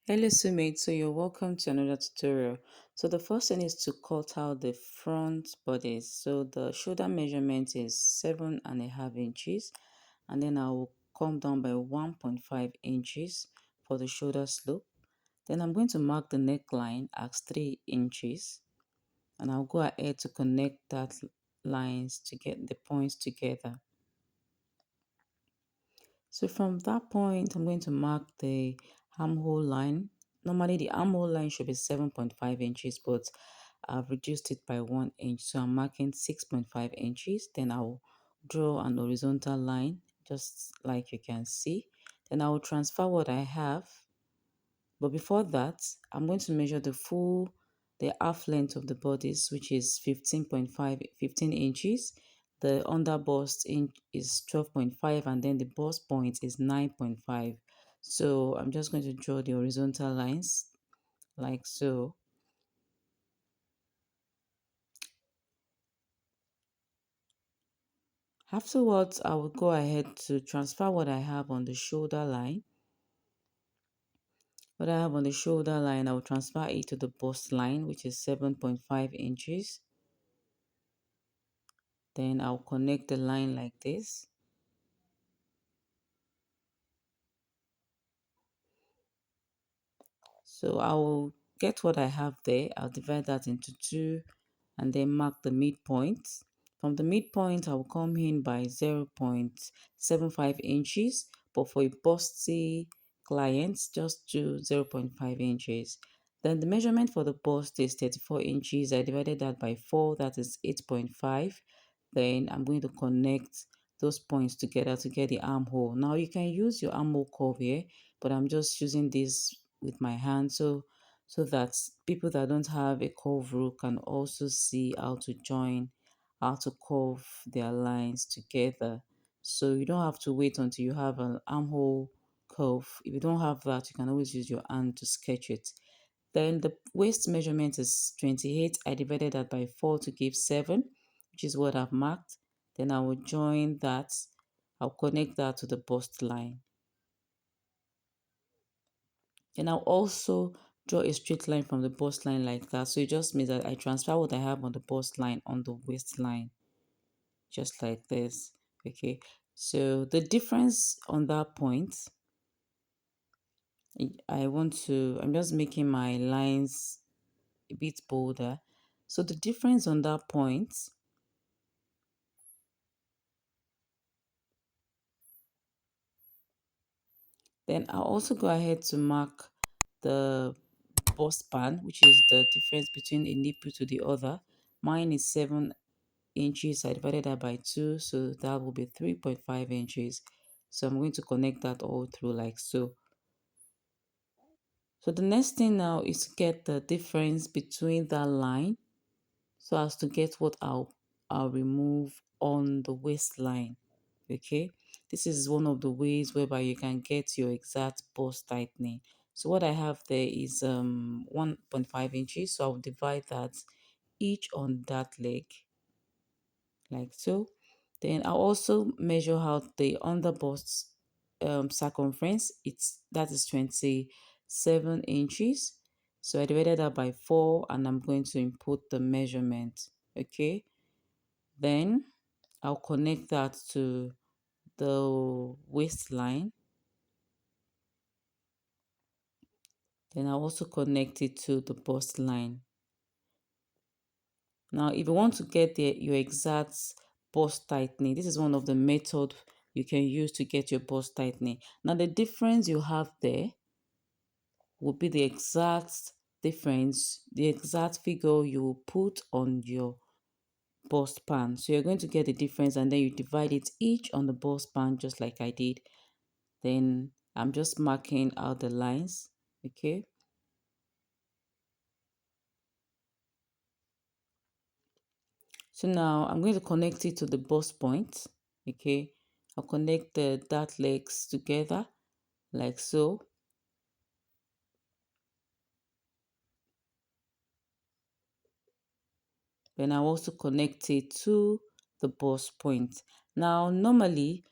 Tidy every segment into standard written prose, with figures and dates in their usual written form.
Hello, Sumit. So you're welcome to another tutorial. So the first thing is to cut out the front bodice. So the shoulder measurement is 7.5 inches, and then I will come down by 1.5 inches for the shoulder slope. Then I'm going to mark the neckline as 3 inches, and I'll go ahead to connect that lines to get the points together. So from that point, I'm going to mark the armhole line. Normally the armhole line should be 7.5 inches, but I've reduced it by 1 inch. So I'm marking 6.5 inches. Then I'll draw an horizontal line, just like you can see. Then I will transfer what I have, but before that, I'm going to measure the half length of the bodice, which is 15 inches. The under bust is 12.5, and then the bust point is 9.5. So I'm just going to draw the horizontal lines like so. Afterwards, I will go ahead to transfer what I have on the shoulder line. What I have on the shoulder line, I will transfer it to the bust line, which is 7.5 inches. Then I'll connect the line like this. So I will get what I have there. I'll divide that into two and then mark the midpoint. From the midpoint, I will come in by 0.75 inches, but for a busty client, just do 0.5 inches. Then the measurement for the bust is 34 inches. I divided that by 4, that is 8.5. Then I'm going to connect those points together to get the armhole. Now you can use your armhole curve here, but I'm just using this with my hand so that people that don't have a curve rule can also see how to join, how to curve their lines together. So you don't have to wait until you have an armhole curve. If you don't have that, you can always use your hand to sketch it. Then the waist measurement is 28. I divided that by 4 to give 7, which is what I've marked. Then I will join that. I'll connect that to the bust line. Then I'll also draw a straight line from the bust line like that. So it just means that I transfer what I have on the bust line on the waist line, just like this. Okay. So the difference on that point, I'm just making my lines a bit bolder. So the difference on that point, then I'll also go ahead to mark the bust span, which is the difference between a nipple to the other. Mine is 7 inches. I divided that by 2, so that will be 3.5 inches. So I'm going to connect that all through like so. So the next thing now is to get the difference between that line so as to get what I'll remove on the waistline. Okay, this is one of the ways whereby you can get your exact bust tightening. So what I have there is 1.5 inches, so I'll divide that each on that leg like so. Then I'll also measure out the under bust circumference. That is 27 inches. So I divided that by 4 and I'm going to input the measurement. Okay. Then I'll connect that to the waistline. Then I'll also connect it to the bust line. Now, if you want to get your exact bust tightening, this is one of the methods you can use to get your bust tightening. Now, the difference you have there will be the exact difference, the exact figure you will put on your bust pan. So you're going to get the difference and then you divide it each on the bust pan just like I did. Then I'm just marking out the lines, okay? So now I'm going to connect it to the bust point, okay? I'll connect the dart legs together like so. Then I'll also connect it to the bust point. Now, normally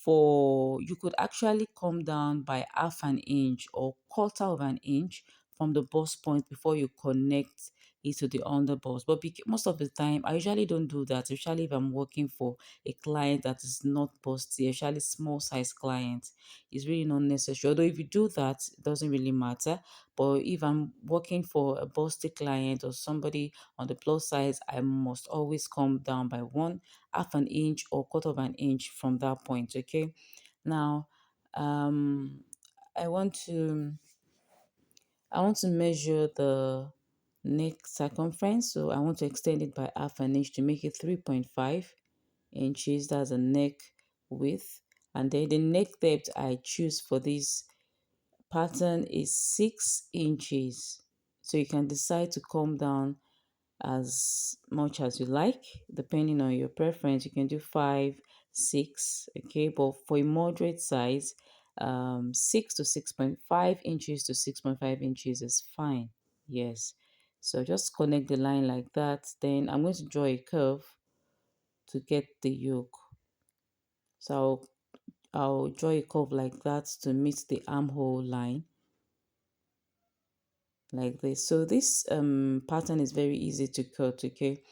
for you could actually come down by half an inch or quarter of an inch from the bust point before you connect it to the underbust. But most of the time, I usually don't do that. Usually, if I'm working for a client that is not busty, usually small size client, it's really not necessary. Although if you do that, it doesn't really matter. But if I'm working for a busty client or somebody on the plus size, I must always come down by one half an inch or quarter of an inch from that point. Okay. Now, um, I want to I want to measure the neck circumference. So I want to extend it by half an inch to make it 3.5 inches. That's a neck width. And then the neck depth I choose for this pattern is 6 inches. So you can decide to come down as much as you like, depending on your preference. You can do 5, 6, okay, but for a moderate size, 6 to 6.5 inches to 6.5 inches is fine. Yes. So just connect the line like that. Then I'm going to draw a curve to get the yoke. So I'll draw a curve like that to meet the armhole line, like this. So this pattern is very easy to cut. Okay,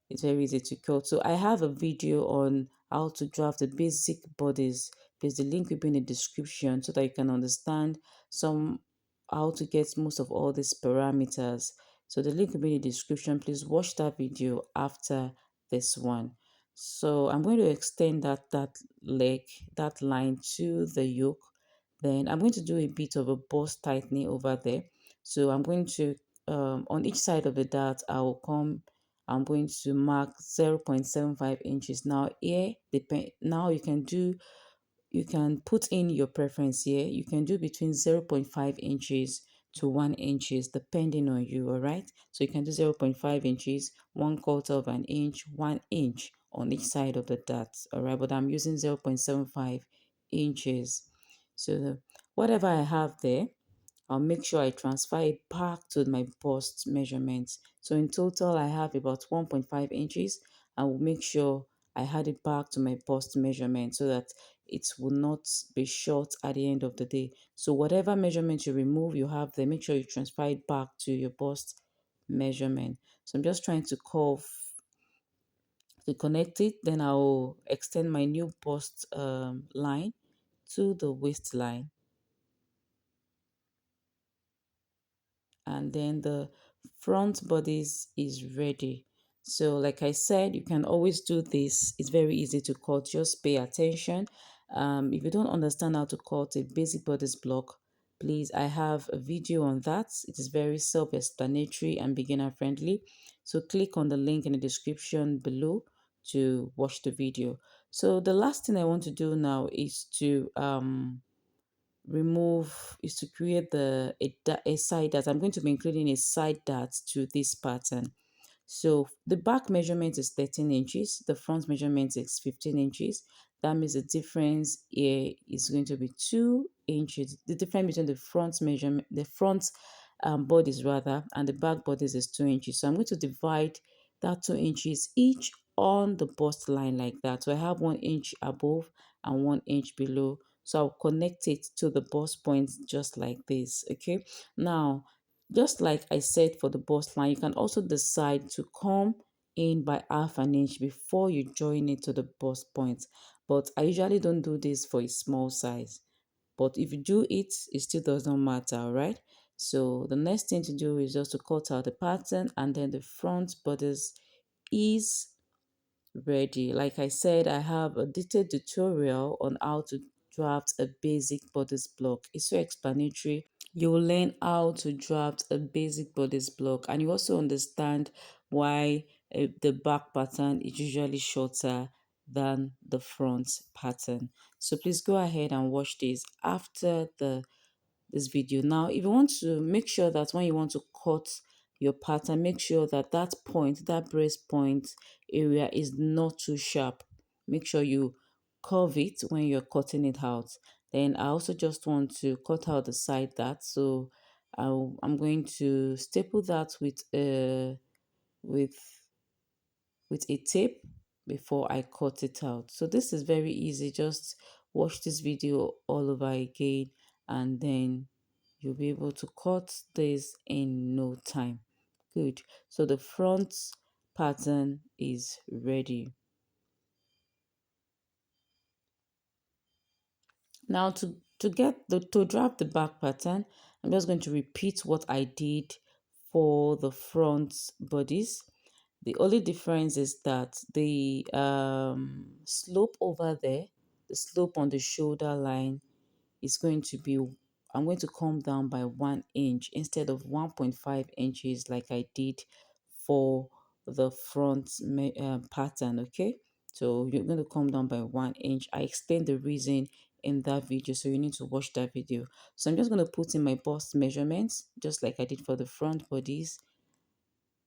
it's very easy to cut. So I have a video on how to draft the basic bodies. There's the link will be in the description so that you can understand some how to get most of all these parameters. So the link will be in the description. Please watch that video after this one. So I'm going to extend that leg, that line to the yoke. Then I'm going to do a bit of a bust tightening over there. So I'm going to, on each side of the dart, I'm going to mark 0.75 inches. Now here, now you can put in your preference here. You can do between 0.5 inches to 1 inches, depending on you, all right? So you can do 0.5 inches, 1/4 of an inch, 1 inch on each side of the dart, all right? But I'm using 0.75 inches. So whatever I have there, I'll make sure I transfer it back to my bust measurements. So in total, I have about 1.5 inches. I will make sure I add it back to my bust measurement so that it will not be short at the end of the day. So whatever measurement you remove, you have there, make sure you transfer it back to your bust measurement. So I'm just trying to curve to connect it. Then I'll extend my new bust line to the waistline. And then the front bodice is ready. So like I said, you can always do this. It's very easy to cut. Just pay attention. If you don't understand how to cut a basic bodice block, please, I have a video on that. It is very self-explanatory and beginner friendly. So click on the link in the description below to watch the video. So the last thing I want to do now is to remove is to create a side dart. I'm going to be including a side dart to this pattern. So the back measurement is 13 inches, the front measurement is 15 inches. That means the difference here is going to be 2 inches. The difference between the front measurement, the front bodies rather, and the back bodies is 2 inches. So I'm going to divide that 2 inches each on the bust line like that. So I have 1 inch above and 1 inch below. So I'll connect it to the bust points just like this. Okay. Now, just like I said for the bust line, you can also decide to come in by half an inch before you join it to the bust point. But I usually don't do this for a small size. But if you do it, it still does not matter, all right? So the next thing to do is just to cut out the pattern, and then the front bodice is ready. Like I said, I have a detailed tutorial on how to draft a basic bodice block. It's so explanatory. You will learn how to draft a basic bodice block, and you also understand why the back pattern is usually shorter than the front pattern. So please go ahead and watch this after this video. Now, if you want to make sure that when you want to cut your pattern, make sure that that point, that breast point area is not too sharp. Make sure you curve it when you're cutting it out. Then I also just want to cut out the side that. So I'm going to staple that with with a tape before I cut it out. So this is very easy. Just watch this video all over again, and then you'll be able to cut this in no time. Good. So the front pattern is ready. Now to draft the back pattern, I'm just going to repeat what I did for the front bodice. The only difference is that the slope over there, the slope on the shoulder line is going to be, I'm going to come down by 1 inch instead of 1.5 inches like I did for the front pattern. Okay, so you're going to come down by 1 inch. I explained the reason in that video, so you need to watch that video. So I'm just going to put in my bust measurements just like I did for the front bodies,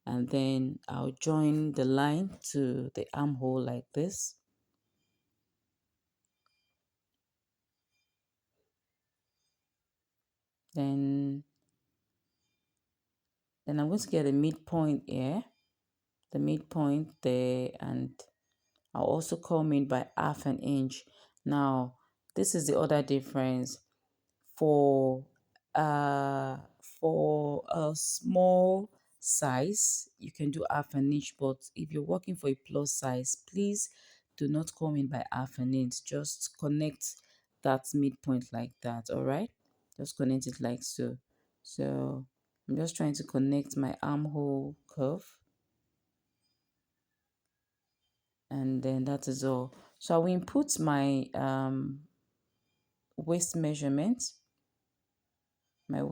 and then I'll join the line to the armhole like this. Then I'm going to get a midpoint here, the midpoint there, and I'll also come in by 1/2 inch. Now, this is the other difference. For uh for a small size, you can do 1/2 inch, but if you're working for a plus size, please do not come in by 1/2 inch. Just connect that midpoint like that, all right? Just connect it like so. So I'm just trying to connect my armhole curve, and then that is all. So I will input my waist measurement. I'm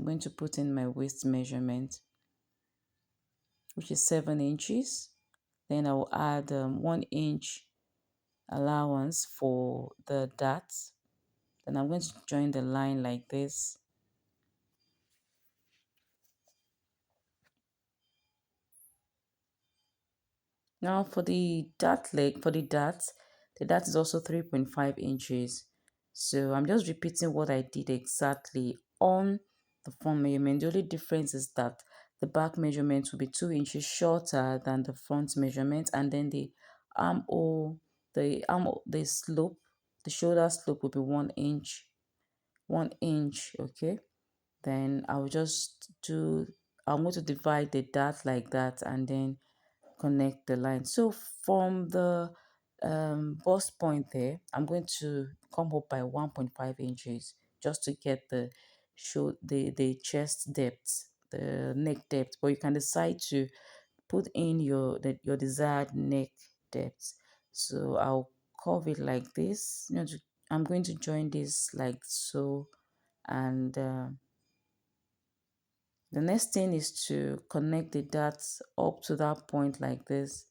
going to put in my waist measurement, which is 7 inches. Then I will add 1 inch allowance for the dart. Then I'm going to join the line like this. Now for the dart leg, the dart is also 3.5 inches. So I'm just repeating what I did exactly on the front measurement. The only difference is that the back measurement will be 2 inches shorter than the front measurement, and then the the slope, the shoulder slope will be 1 inch, 1 inch. Okay. Then I'm going to divide the dart like that, and then connect the line. So from the bust point there, I'm going to come up by 1.5 inches just to get the chest depth, the neck depth. But you can decide to put in your desired neck depth. So I'll curve it like this. I'm going to join this like so, and the next thing is to connect the dots up to that point like this.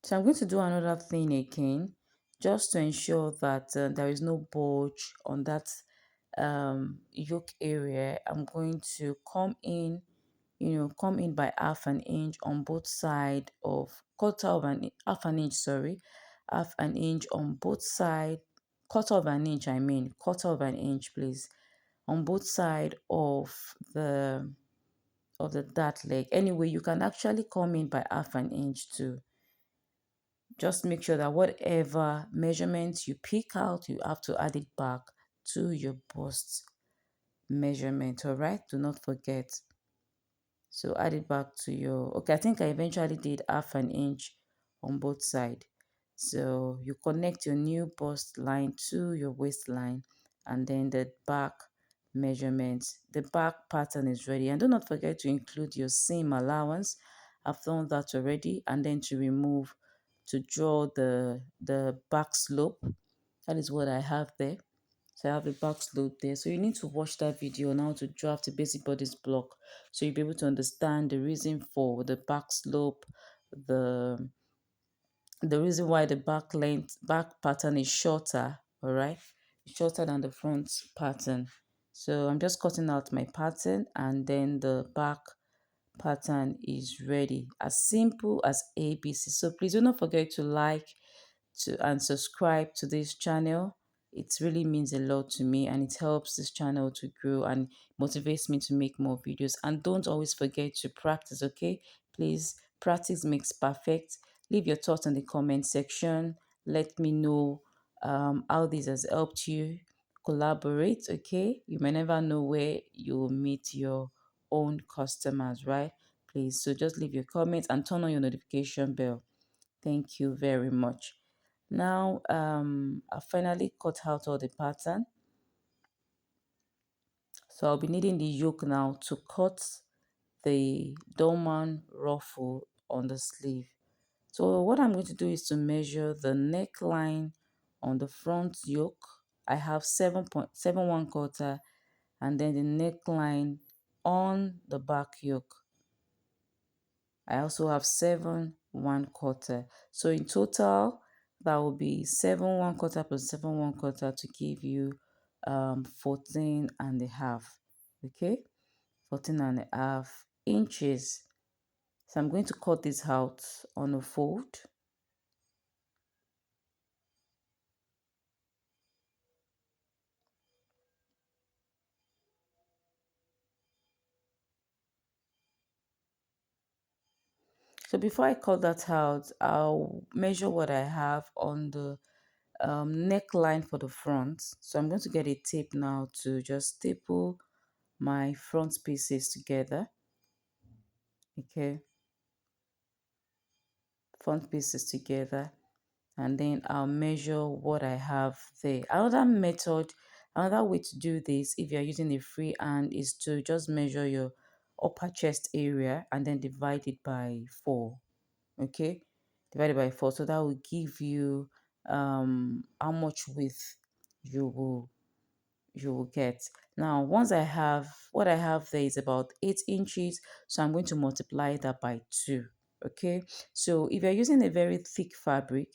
So I'm going to do another thing again, just to ensure that there is no bulge on that yoke area. I'm going to come in by 1/2 inch on both side of quarter of an 1/2 inch, sorry, 1/2 inch on both side, quarter of an inch, quarter of an inch, please, on both side of the dart leg. Anyway, you can actually come in by 1/2 inch too. Just make sure that whatever measurements you pick out, you have to add it back to your bust measurement. All right, do not forget. So add it back to your, okay, I think I eventually did 1/2 inch on both sides. So you connect your new bust line to your waistline, and then the back measurement, the back pattern is ready. And do not forget to include your seam allowance. I've done that already. And then to draw the back slope. That is what I have there. So I have the back slope there. So you need to watch that video on how to draft the basic bodice block, so you'll be able to understand the reason for the back slope, the the reason why the back pattern is shorter, all right, shorter than the front pattern. So I'm just cutting out my pattern, and then the back pattern is ready. As simple as ABC. So please do not forget to like and subscribe to this channel. It really means a lot to me, and it helps this channel to grow and motivates me to make more videos. And don't always forget to practice, okay? Please, practice makes perfect. leave your thoughts in the comment section. Let me know how this has helped you. Collaborate, okay? You may never know where you will meet your own customers, right? Please, so just leave your comments and turn on your notification bell. Thank you very much. Now, I finally cut out all the pattern. So I'll be needing the yoke now to cut the dolman ruffle on the sleeve. So what I'm going to do is to measure the neckline on the front yoke. I have 7.71 and then the neckline on the back yoke. I also have 7 1/4. So in total, that will be 7 1/4 plus 7 1/4 to give you 14 and a half. Okay, 14 and a half inches. So I'm going to cut this out on a fold. So before I cut that out, I'll measure what I have on the neckline for the front. So I'm going to get a tape now to just staple my front pieces together. Okay, front pieces together, and then I'll measure what I have there. Another way to do this if you're using a free hand is to just measure your upper chest area and then divide it by 4. Okay, divided by 4, so that will give you how much width you will get. Now once I have what I have there is about 8 inches, so I'm going to multiply that by 2. Okay, so if you're using a very thick fabric,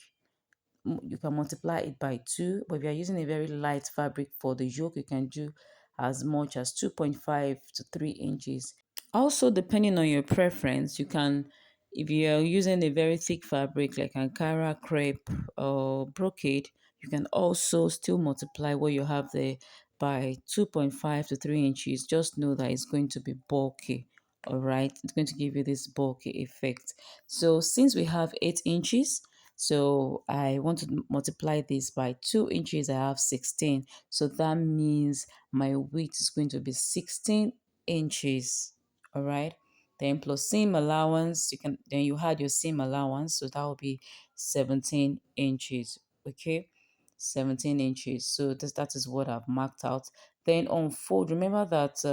you can multiply it by 2, but if you're using a very light fabric for the yoke, you can do as much as 2.5 to 3 inches. Also, depending on your preference, you can, if you're using a very thick fabric like Ankara crepe or brocade, you can also still multiply what you have there by 2.5 to 3 inches. Just know that it's going to be bulky. All right, it's going to give you this bulky effect. So since we have 8 inches, so I want to multiply this by 2 inches. I have 16. So that means my width is going to be 16 inches. All right, then plus seam allowance, you had your seam allowance, so that will be 17 inches. Okay, 17 inches. So that is what I've marked out. Then on fold, remember that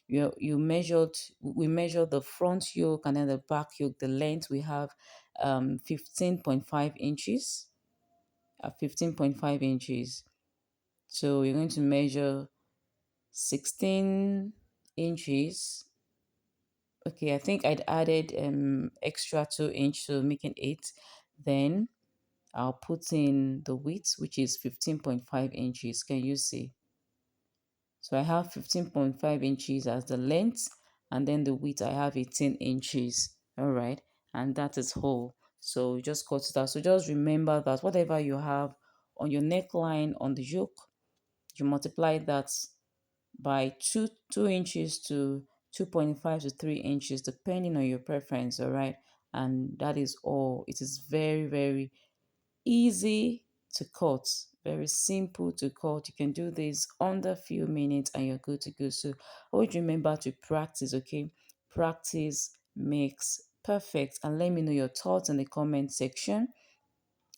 we measured the front yoke and then the back yoke. The length we have 15.5 inches, 15.5 inches. So you're going to measure 16 inches. Okay, I think I'd added extra 2 inch, so making 8. Then I'll put in the width, which is 15.5 inches. Can you see? So I have 15.5 inches as the length, and then the width I have 18 inches. All right, and that is whole. So you just cut it out. So just remember that whatever you have on your neckline on the yoke, you multiply that by 2 inches to 2.5 to 3 inches, depending on your preference. All right, and that is all. It is very, very easy to cut, very simple to cut. You can do this under few minutes and you're good to go. So always remember to practice. Okay, practice makes perfect. And let me know your thoughts in the comment section.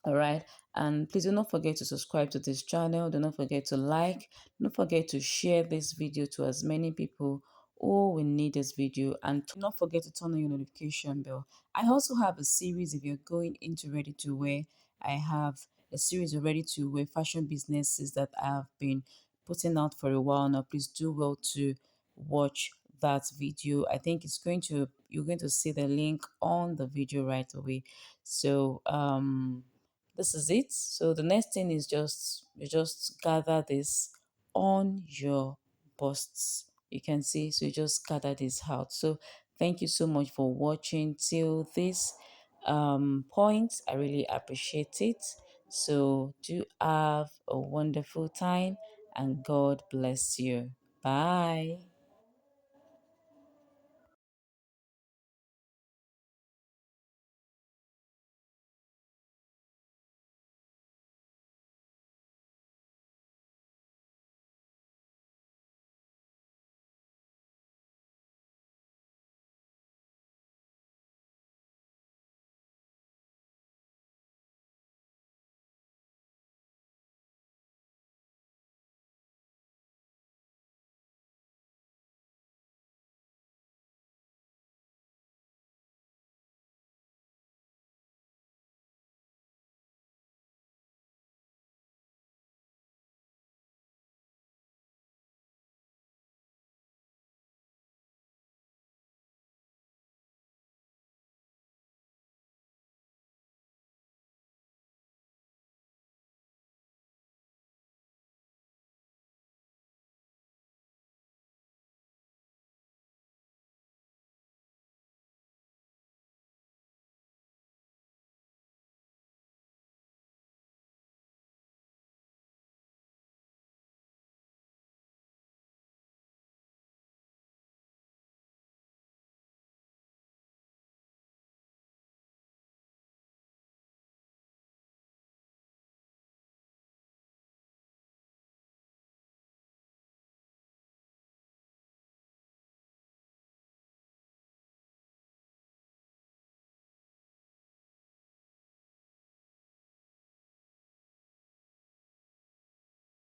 All right, and please do not forget to subscribe to this channel. Do not forget to like, don't forget to share this video to as many people who will need this video, and do not forget to turn on your notification bell. I also have a series. If you're going into ready to wear, I have a series of ready to wear fashion businesses that I have been putting out for a while now. Please do well to watch that video. I think you're going to see the link on the video right away. So this is it. So the next thing is you just gather this on your busts. You can see, so you just gather this out. So thank you so much for watching till this point. I really appreciate it. So do have a wonderful time and God bless you. Bye.